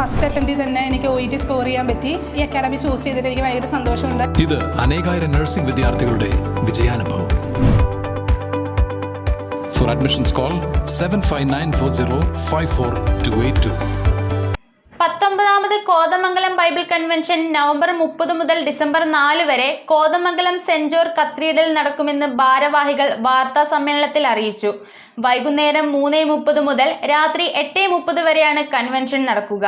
First അറ്റംപ്റ്റിൽ തന്നെ എനിക്ക് OET score ചെയ്യാൻ പറ്റി. ഈ അക്കാഡമി ചൂസ് ചെയ്തിട്ട് എനിക്ക് ഭയങ്കര സന്തോഷമുണ്ട്. ഇത് അനേകായിരം നഴ്സിംഗ് വിദ്യാർത്ഥികളുടെ വിജയാനുഭവം. For admissions call 7594054282. 19ാമത് കോതമംഗലം ബൈബിൾ കൺവെൻഷൻ നവംബർ 30 മുതൽ ഡിസംബർ 4 വരെ കോതമംഗലം സെന്റ് ജോർജ് കത്തീഡ്രലിൽ നടക്കുമെന്ന് ഭാരവാഹികൾ വാർത്താ സമ്മേളനത്തിൽ അറിയിച്ചു. വൈകുന്നേരം 3:30 മുതൽ രാത്രി 8:30 വരെയാണ് കൺവെൻഷൻ നടക്കുക.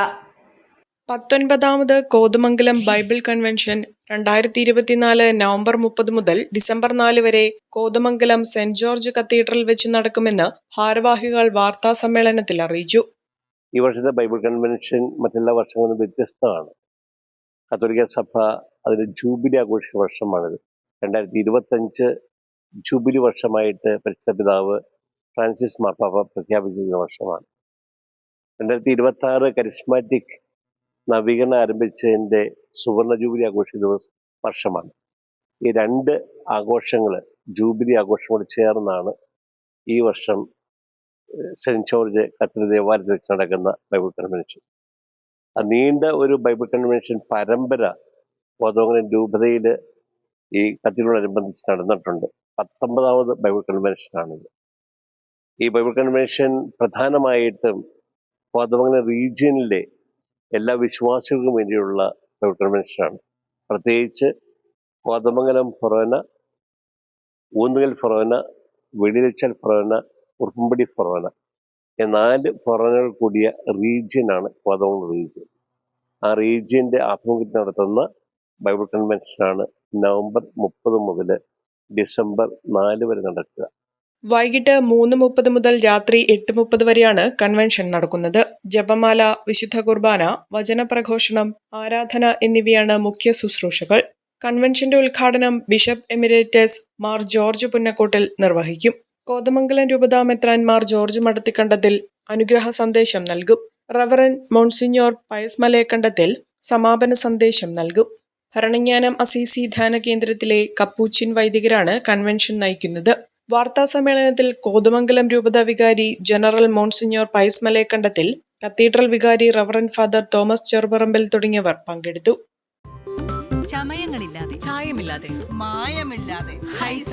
19ാമത് കോതമംഗലം ബൈബിൾ കൺവെൻഷൻ 2024 നവംബർ 30 മുതൽ ഡിസംബർ 4 വരെ കോതമംഗലം സെന്റ് ജോർജ് കത്തീഡ്രൽ വെച്ച് നടക്കുമെന്ന് ഭാരവാഹികൾ വാർത്താ സമ്മേളനത്തിൽ അറിയിച്ചു. ഈ വർഷത്തെ ബൈബിൾ കൺവെൻഷൻ മറ്റെല്ലാ വർഷങ്ങളും വ്യത്യസ്തമാണ്. കത്തോലിക്ക സഭ അതിന് ജൂബിലി ആഘോഷിച്ച വർഷമാണിത്. 2025 ജൂബിലി വർഷമായിട്ട് പരിശുദ്ധ പിതാവ് ഫ്രാൻസിസ് മാർപ്പാപ്പ പ്രഖ്യാപിച്ചിരുന്ന വർഷമാണ്. 2026 കരിസ്മാറ്റിക് നവീകരണം ആരംഭിച്ചതിൻ്റെ സുവർണ ജൂബിലി ആഘോഷിക്കുന്ന വർഷമാണ്. ഈ രണ്ട് ആഘോഷങ്ങൾ, ജൂബിലി ആഘോഷങ്ങൾ ചേർന്നാണ് ഈ വർഷം സെന്റ് ജോർജ് കത്തീഡ്രൽ ദേവാലയത്തിൽ വെച്ച് നടക്കുന്ന ബൈബിൾ കൺവെൻഷൻ. നീണ്ട ഒരു ബൈബിൾ കൺവെൻഷൻ പരമ്പര കോതമംഗലം രൂപതയിൽ ഈ കത്തീഡ്രലിനോടനുബന്ധിച്ച് നടന്നിട്ടുണ്ട്. 19ാമത് ബൈബിൾ കൺവെൻഷനാണിത്. ഈ ബൈബിൾ കൺവെൻഷൻ പ്രധാനമായിട്ടും കോതമംഗലം റീജിയനിലെ എല്ലാ വിശ്വാസികൾക്കും വേണ്ടിയുള്ള ബൈബിൾ കൺവെൻഷനാണ്. പ്രത്യേകിച്ച് കോതമംഗലം ഫൊറോന, ഊന്നുകൽ ഫൊറോന, വെടിലച്ചൽ ഫൊറോന, ഉറുമ്പടി ഫൊറോന, 4 ഫൊറോനകൾ കൂടിയ റീജിയനാണ് കോതമംഗലം റീജിയൻ. ആ റീജിയൻ്റെ ആഭിമുഖ്യത്തിൽ നടത്തുന്ന ബൈബിൾ കൺവെൻഷനാണ് നവംബർ 30 മുതൽ ഡിസംബർ 4 വരെ നടക്കുക. വൈകിട്ട് 3:30 മുതൽ രാത്രി 8:30 വരെയാണ് കൺവെൻഷൻ നടക്കുന്നത്. ജപമാല, വിശുദ്ധ കുർബാന, വചനപ്രഘോഷണം, ആരാധന എന്നിവയാണ് മുഖ്യ ശുശ്രൂഷകൾ. കൺവെൻഷന്റെ ഉദ്ഘാടനം ബിഷപ്പ് എമിരേറ്റസ് മാർ ജോർജ് പുന്നക്കോട്ടിൽ നിർവഹിക്കും. കോതമംഗലം രൂപത മെത്രാൻ മാർ ജോർജ് മടത്തിക്കണ്ടത്തിൽ അനുഗ്രഹ സന്ദേശം നൽകും. റവറൻ മോൺസിഞ്ഞോർ പയസ് മലയക്കണ്ടത്തിൽ സമാപന സന്ദേശം നൽകും. ഭരണജ്ഞാനം അസീസി ധ്യാന കേന്ദ്രത്തിലെ കപ്പൂച്ചിൻ വൈദികരാണ് കൺവെൻഷൻ നയിക്കുന്നത്. വാർത്താ സമ്മേളനത്തിൽ കോതമംഗലം രൂപത വികാരി general monsignor Pius Malayakandathil, cathedral വികാരി റവറൻ ഫാദർ തോമസ് ചെറുപറമ്പിൽ തുടങ്ങിയവർ പങ്കെടുത്തു. ചമയങ്ങളില്ലാതെ, ചായമില്ലാതെ, മായമില്ലാതെ ഹൈസ.